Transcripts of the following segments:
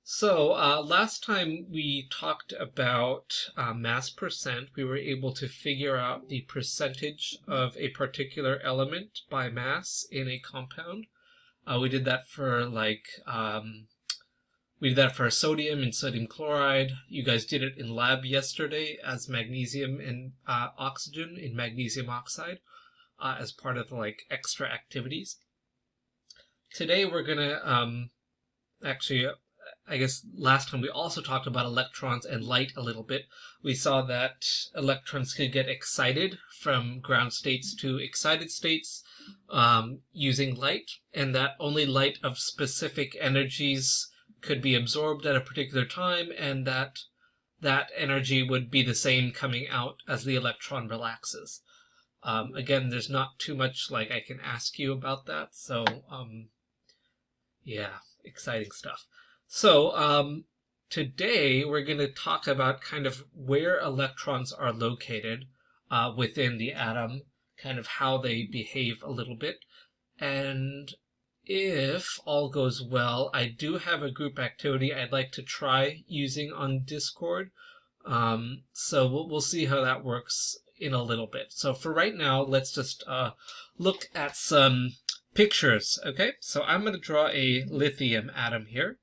So last time we talked about mass percent, we were able to figure out the percentage of a particular element by mass in a compound. We did that for sodium and sodium chloride. You guys did it in lab yesterday as magnesium and oxygen in magnesium oxide as part of the extra activities. Today we're gonna actually. I guess last time we also talked about electrons and light a little bit. We saw that electrons could get excited from ground states to excited states using light, and that only light of specific energies could be absorbed at a particular time, and that energy would be the same coming out as the electron relaxes. Again, there's not too much I can ask you about that, so yeah, exciting stuff. So today we're going to talk about kind of where electrons are located within the atom, kind of how they behave a little bit. And if all goes well, I do have a group activity I'd like to try using on Discord. So we'll see how that works in a little bit. So for right now, let's just look at some pictures. Okay, so I'm going to draw a lithium atom here.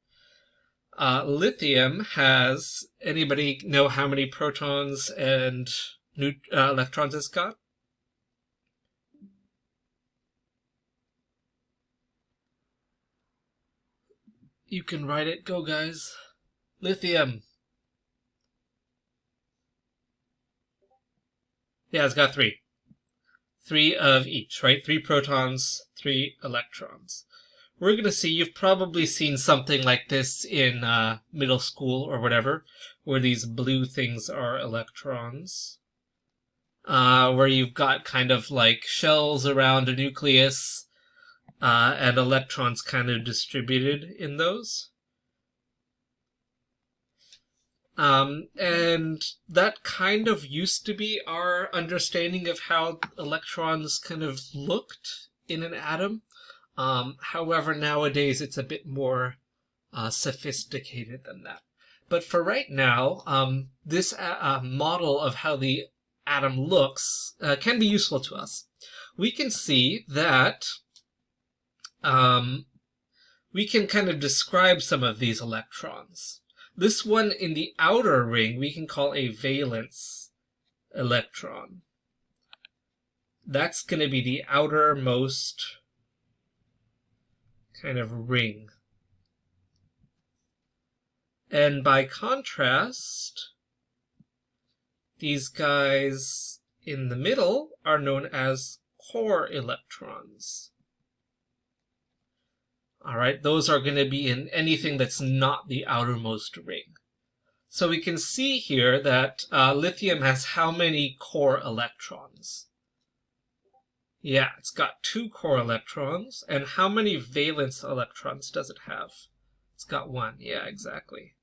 Lithium has, anybody know how many protons and electrons it's got? You can write it. Go, guys. Lithium. Yeah, it's got three. Three of each, right? 3 protons, 3 electrons. We're going to see, you've probably seen something like this in middle school or whatever, where these blue things are electrons, where you've got kind of like shells around a nucleus, and electrons kind of distributed in those. And that kind of used to be our understanding of how electrons kind of looked in an atom. However, nowadays it's a bit more sophisticated than that. But for right now, this model of how the atom looks can be useful to us. We can see that we can kind of describe some of these electrons. This one in the outer ring we can call a valence electron. That's going to be the outermost kind of ring. And by contrast, these guys in the middle are known as core electrons. All right, those are going to be in anything that's not the outermost ring. So we can see here that lithium has how many core electrons? Yeah, it's got 2 core electrons. And how many valence electrons does it have? It's got 1. Yeah, exactly.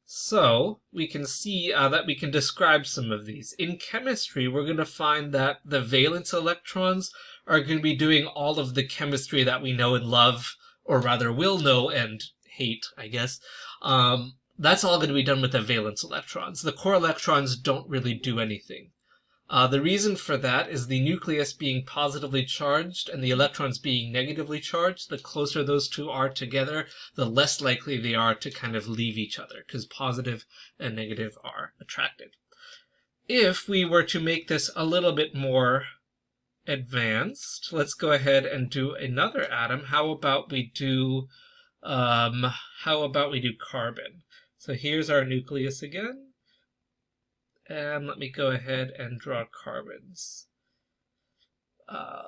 So we can see that we can describe some of these. In chemistry, we're going to find that the valence electrons are going to be doing all of the chemistry that we know and love, or rather will know and hate, I guess. That's all going to be done with the valence electrons. The core electrons don't really do anything. The reason for that is the nucleus being positively charged and the electrons being negatively charged. The closer those two are together, the less likely they are to kind of leave each other, because positive and negative are attracted. If we were to make this a little bit more advanced, let's go ahead and do another atom. How about we do carbon? So here's our nucleus again. And let me go ahead and draw carbons. I'm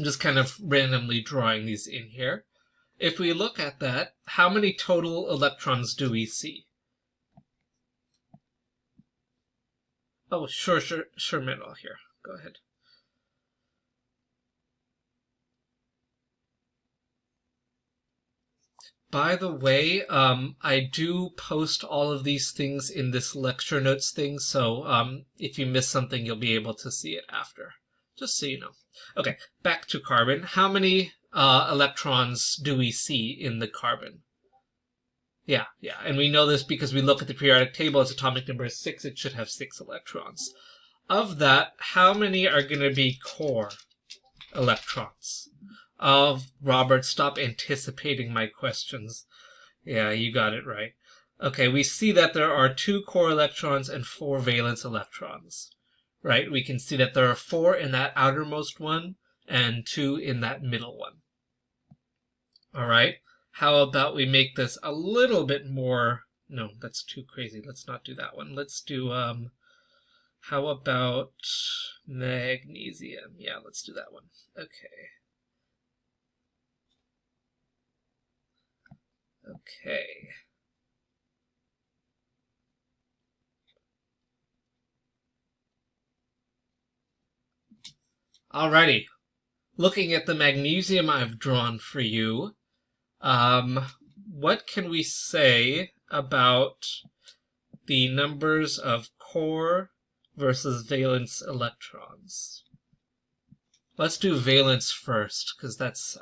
just kind of randomly drawing these in here. If we look at that, how many total electrons do we see? Oh, sure, Meryl, here. Go ahead. By the way, I do post all of these things in this lecture notes thing, so if you miss something, you'll be able to see it after. Just so you know. Okay, back to carbon. How many electrons do we see in the carbon? Yeah, and we know this because we look at the periodic table. Its atomic number is 6. It should have 6 electrons. Of that, how many are going to be core electrons? Robert, stop anticipating my questions. Yeah, you got it right. Okay, we see that there are 2 core electrons and 4 valence electrons. Right? We can see that there are 4 in that outermost one and 2 in that middle one. All right. How about we make this a little bit more... No, that's too crazy. Let's not do that one. Let's do, how about magnesium? Yeah, let's do that one. Okay. Okay. Alrighty. Looking at the magnesium I've drawn for you, what can we say about the numbers of core versus valence electrons? Let's do valence first, because that's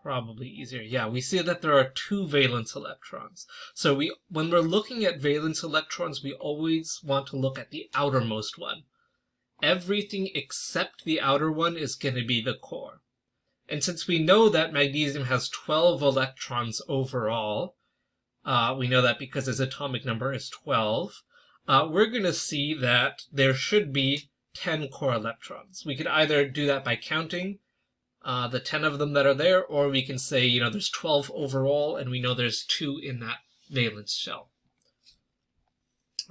probably easier. Yeah, we see that there are 2 valence electrons. So when we're looking at valence electrons, we always want to look at the outermost one. Everything except the outer one is going to be the core. And since we know that magnesium has 12 electrons overall, we know that because its atomic number is 12, we're going to see that there should be 10 core electrons. We could either do that by counting the 10 of them that are there, or we can say, there's 12 overall, and we know there's 2 in that valence shell.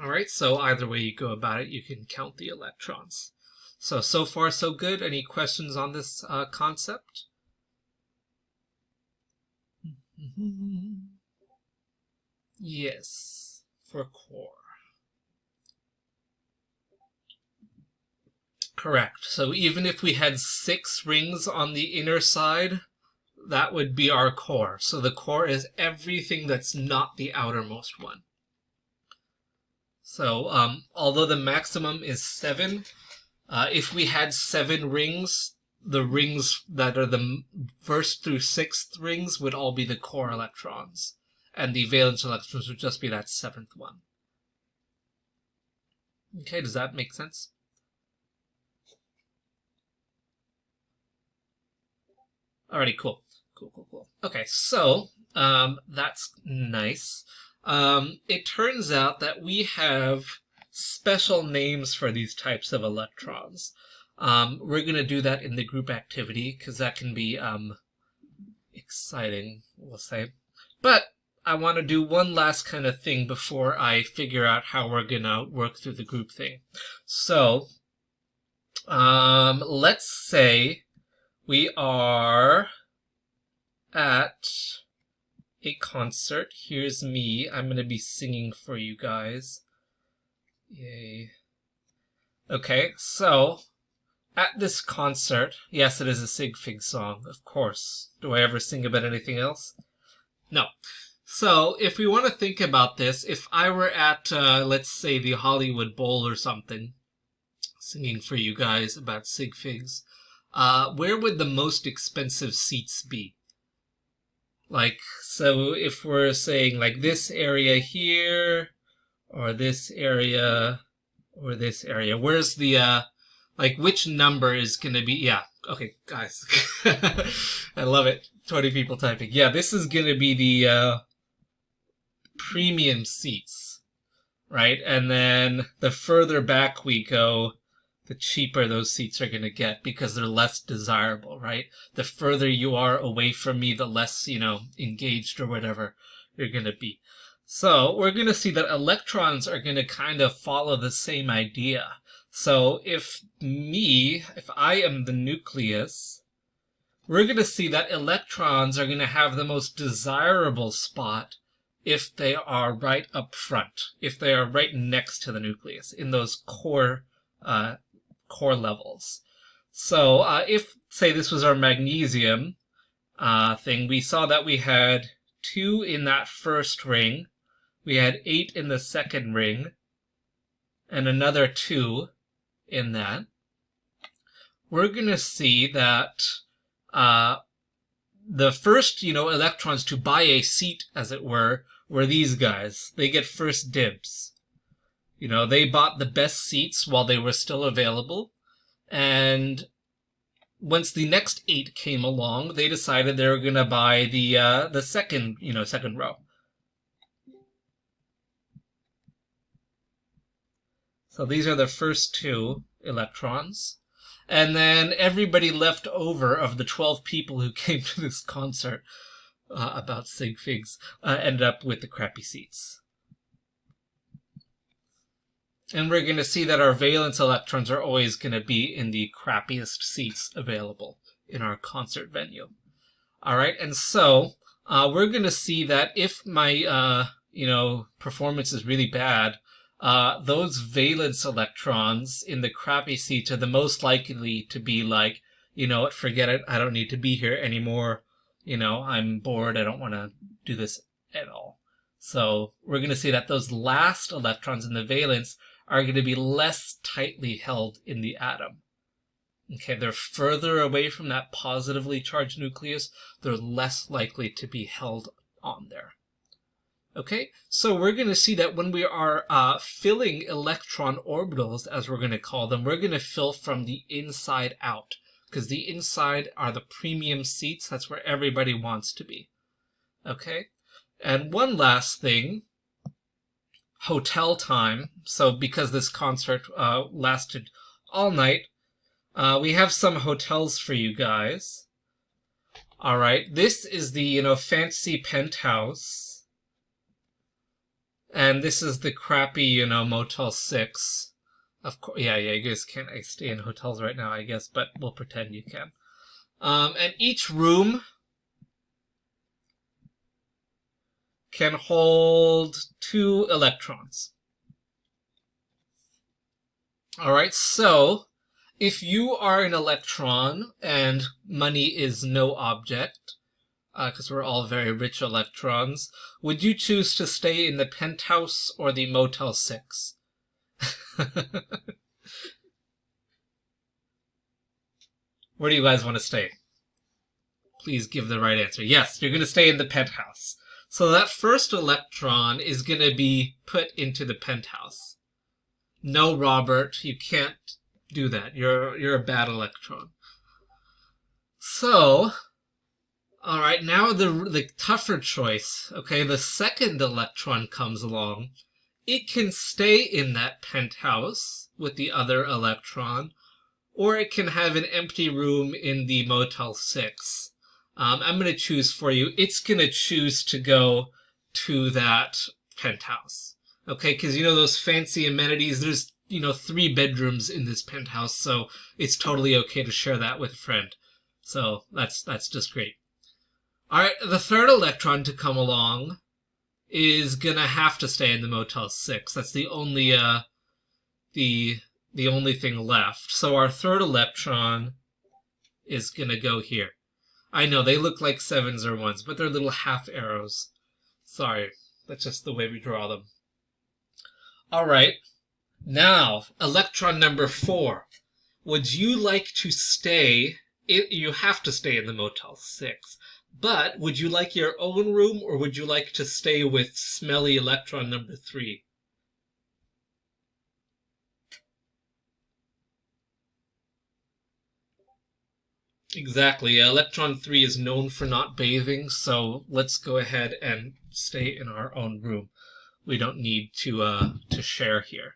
All right, so either way you go about it, you can count the electrons. So far, so good. Any questions on this concept? Yes, for core. Correct. So even if we had 6 rings on the inner side, that would be our core. So the core is everything that's not the outermost one. So although the maximum is 7, if we had 7 rings, the rings that are the 1st through 6th rings would all be the core electrons, and the valence electrons would just be that 7th one. Okay, does that make sense? Alrighty, cool. Okay, so that's nice. It turns out that we have special names for these types of electrons. We're going to do that in the group activity because that can be exciting, we'll say. But I want to do one last kind of thing before I figure out how we're going to work through the group thing. So, let's say we are at a concert. Here's me. I'm going to be singing for you guys. Yay. Okay, so at this concert, yes, it is a Sig Fig song, of course. Do I ever sing about anything else? No. So if we want to think about this, if I were at, let's say, the Hollywood Bowl or something, singing for you guys about Sig Figs, where would the most expensive seats be? Like, so if we're saying like this area here, or this area, or this area, where's the, like which number is going to be, yeah, okay, guys, I love it, 20 people typing. Yeah, this is going to be the premium seats, right? And then the further back we go, the cheaper those seats are going to get because they're less desirable, right? The further you are away from me, the less, engaged or whatever you're going to be. So we're going to see that electrons are going to kind of follow the same idea. So if I am the nucleus, we're going to see that electrons are going to have the most desirable spot if they are right up front, if they are right next to the nucleus in those core levels. So if, say, this was our magnesium thing, we saw that we had 2 in that first ring, we had 8 in the second ring, and another 2 in that. We're going to see that the first, electrons to buy a seat, as it were these guys. They get first dibs. They bought the best seats while they were still available, and once the next 8 came along, they decided they were going to buy the second row. So these are the first 2 electrons. And then everybody left over of the 12 people who came to this concert about sig figs ended up with the crappy seats. And we're going to see that our valence electrons are always going to be in the crappiest seats available in our concert venue. All right, and so we're going to see that if my performance is really bad, those valence electrons in the crappy seats are the most likely to be like, forget it, I don't need to be here anymore. I'm bored, I don't want to do this at all. So we're going to see that those last electrons in the valence are going to be less tightly held in the atom. Okay, they're further away from that positively charged nucleus. They're less likely to be held on there. Okay, so we're going to see that when we are filling electron orbitals, as we're going to call them, we're going to fill from the inside out, because the inside are the premium seats. That's where everybody wants to be. Okay, and one last thing, hotel time. So because this concert lasted all night, we have some hotels for you guys. All right, this is the fancy penthouse. And this is the crappy, Motel 6. Of course, yeah, you guys can't stay in hotels right now, I guess, but we'll pretend you can. And each room can hold 2 electrons. All right, so if you are an electron and money is no object, because we're all very rich electrons, would you choose to stay in the penthouse or the Motel 6? Where do you guys want to stay? Please give the right answer. Yes, you're going to stay in the penthouse. So that first electron is going to be put into the penthouse. No, Robert, you can't do that. You're a bad electron. So, all right, now the tougher choice. Okay, the second electron comes along. It can stay in that penthouse with the other electron, or it can have an empty room in the Motel 6. I'm going to choose for you. It's going to choose to go to that penthouse. Okay, because those fancy amenities, there's 3 bedrooms in this penthouse, so it's totally okay to share that with a friend. So that's just great. All right, the third electron to come along is going to have to stay in the Motel 6. That's the only the only thing left. So our third electron is going to go here. I know they look like 7s or 1s, but they're little half arrows. Sorry, that's just the way we draw them. All right, now electron number 4. Would you like to stay? You have to stay in the Motel 6. But would you like your own room, or would you like to stay with smelly electron number 3? Exactly. Electron 3 is known for not bathing, so let's go ahead and stay in our own room. We don't need to share here.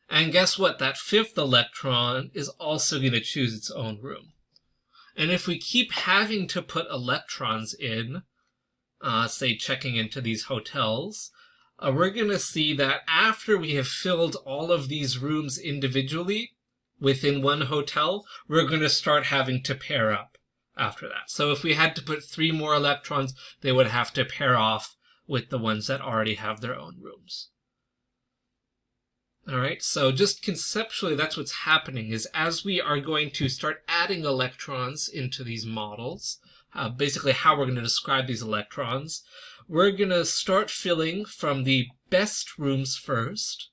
And guess what? That 5th electron is also going to choose its own room. And if we keep having to put electrons in, say checking into these hotels, we're going to see that after we have filled all of these rooms individually within one hotel, we're going to start having to pair up after that. So if we had to put 3 more electrons, they would have to pair off with the ones that already have their own rooms. All right, so just conceptually, that's what's happening, is as we are going to start adding electrons into these models, basically how we're going to describe these electrons, we're going to start filling from the best rooms first.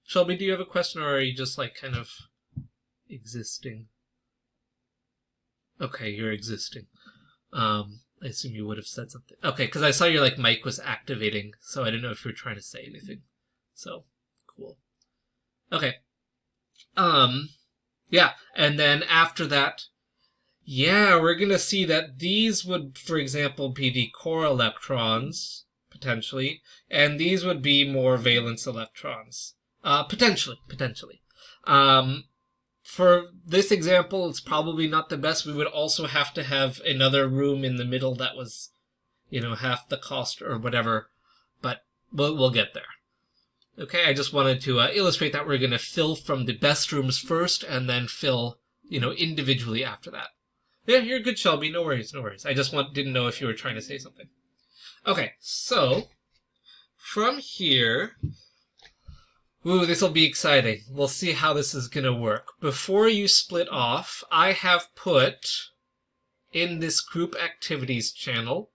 Shelby, do you have a question, or are you just like kind of existing? Okay, you're existing. I assume you would have said something. Okay, because I saw your like mic was activating, so I didn't know if you were trying to say anything. So, cool. Okay. Yeah, and then after that, yeah, we're gonna see that these would, for example, be the core electrons, potentially, and these would be more valence electrons. Potentially. Um, for this example, it's probably not the best. We would also have to have another room in the middle that was, half the cost or whatever, but we'll get there. Okay, I just wanted to illustrate that we're going to fill from the best rooms first and then fill, individually after that. Yeah, you're good, Shelby. No worries, no worries. I just didn't know if you were trying to say something. Okay, so from here, ooh, this will be exciting. We'll see how this is going to work. Before you split off, I have put in this group activities channel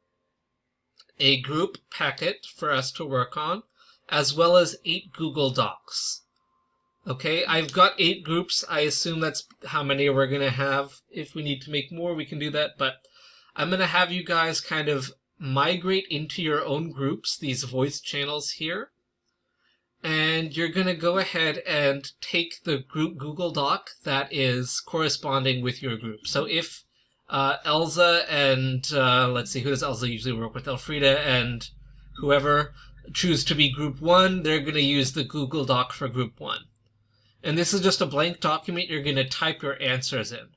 a group packet for us to work on, as well as 8 Google Docs. Okay, I've got 8 groups. I assume that's how many we're going to have. If we need to make more, we can do that. But I'm going to have you guys kind of migrate into your own groups, these voice channels here. And you're going to go ahead and take the group Google Doc that is corresponding with your group. So if Elza and, let's see, who does Elza usually work with? Elfrida and whoever choose to be group 1, they're going to use the Google Doc for group 1. And this is just a blank document. You're going to type your answers in.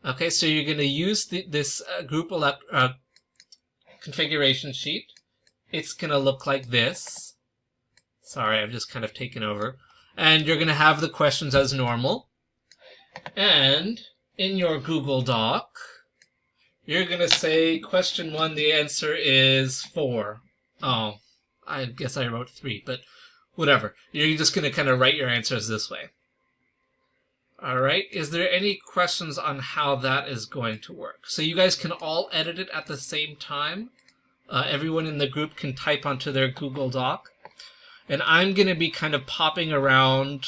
Okay, so you're going to use this group configuration sheet. It's going to look like this. Sorry, I've just kind of taken over. And you're going to have the questions as normal. And in your Google Doc, you're going to say, question 1, the answer is 4. Oh, I guess I wrote 3, but whatever. You're just going to kind of write your answers this way. All right. Is there any questions on how that is going to work? So you guys can all edit it at the same time. Everyone in the group can type onto their Google Doc. And I'm going to be kind of popping around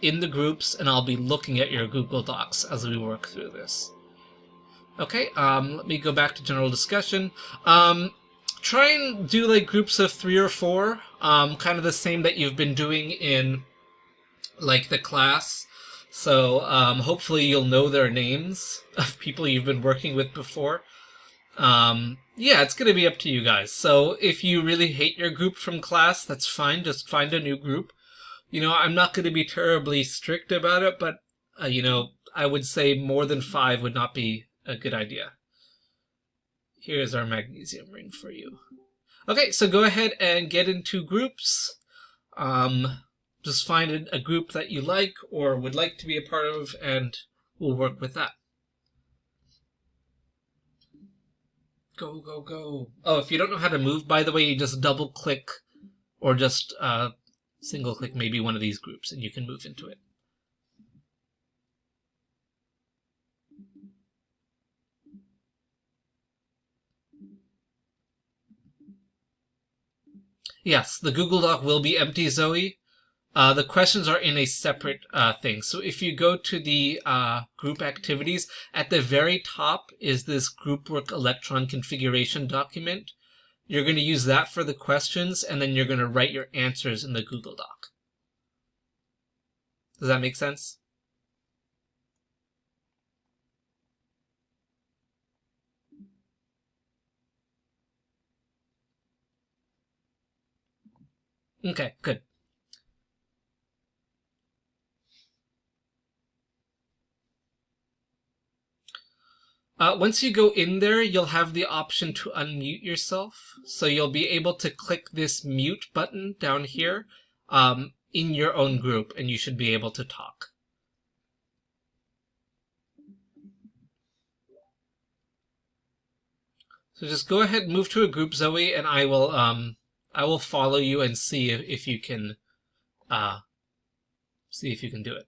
in the groups, and I'll be looking at your Google Docs as we work through this. Okay, let me go back to general discussion. Try and do like groups of 3 or 4, kind of the same that you've been doing in like the class. So hopefully you'll know their names of people you've been working with before. Yeah, it's going to be up to you guys. So if you really hate your group from class, that's fine. Just find a new group. I'm not going to be terribly strict about it, but, I would say more than 5 would not be a good idea. Here's our magnesium ring for you. Okay, so go ahead and get into groups. Just find a group that you like or would like to be a part of, and we'll work with that. Go, go, go. Oh, if you don't know how to move, by the way, you just double-click or just single-click maybe one of these groups, and you can move into it. Yes, the Google Doc will be empty, Zoe. The questions are in a separate thing. So if you go to the group activities, at the very top is this group work electron configuration document. You're going to use that for the questions, and then you're going to write your answers in the Google Doc. Does that make sense? Okay, good. Once you go in there, you'll have the option to unmute yourself. So you'll be able to click this mute button down here in your own group, and you should be able to talk. So just go ahead and move to a group, Zoe, and I will follow you and see if you can do it.